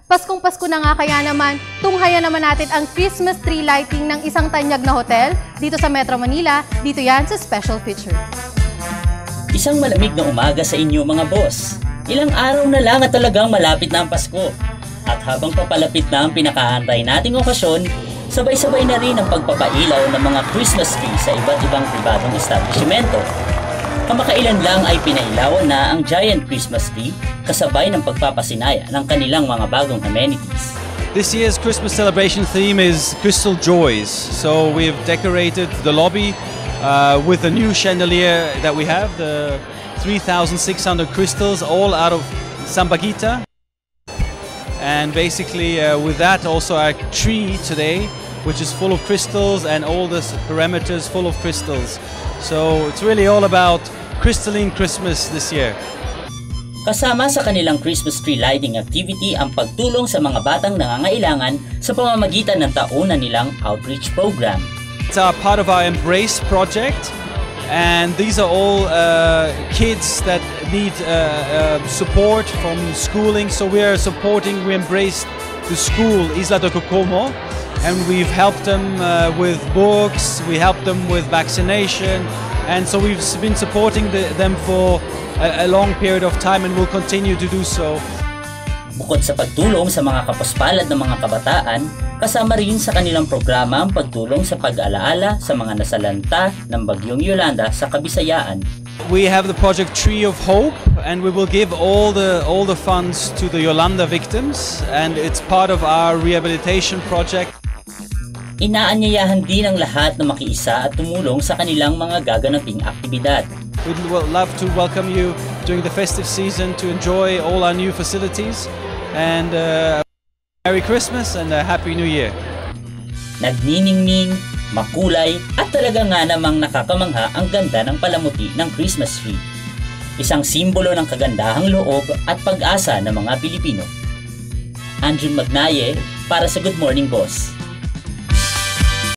Paskong Pasko na nga, kaya naman tunghayan naman natin ang Christmas tree lighting ng isang tanyag na hotel dito sa Metro Manila. Dito yan sa Special Feature. Isang malamig na umaga sa inyo mga boss. Ilang araw na lang at talagang malapit na ang Pasko. At habang papalapit na ang pinakaantay nating okasyon, sabay-sabay na rin ang pagpapailaw ng mga Christmas tree sa iba't ibang pribadong establishmento. Kamakailan lang ay pinailawan na ang giant Christmas tree kasabay ng pagpapasinaya ng kanilang mga bagong amenities. This year's Christmas celebration theme is Crystal Joys. So we've decorated the lobby with a new chandelier that we have, the 3,600 crystals, all out of Sambaguita. And basically with that also our tree today, which is full of crystals and all the parameters full of crystals. So it's really all about crystalline Christmas this year. Kasama sa kanilang Christmas tree lighting activity ang pagtulong sa mga batang nangangailangan sa pamamagitan ng taunan nilang outreach program. It's part of our Embrace project, and these are all kids that need support from schooling. So we embrace the school Isla de Cocomo, and we've helped them with books, we helped them with vaccination, and so we've been supporting them for a long period of time and will continue to do so. Bukod sa pagtulong sa mga kapuspalad ng mga kabataan, kasama rin sa kanilang programa ang pagtulong sa pag-alaala sa mga nasalanta ng Bagyong Yolanda sa Kabisayaan. We have the project Tree of Hope, and we will give all the funds to the Yolanda victims, and it's part of our rehabilitation project. Inaanyayahan din ang lahat na makiisa at tumulong sa kanilang mga gaganaping aktibidad. We'd love to welcome you during the festive season to enjoy all our new facilities, and Merry Christmas and a Happy New Year. Nagniningning, makulay at talaga nga namang nakakamangha ang ganda ng palamuti ng Christmas tree. Isang simbolo ng kagandahang loob at pag-asa ng mga Pilipino. Andrew Magnaye para sa Good Morning Boss.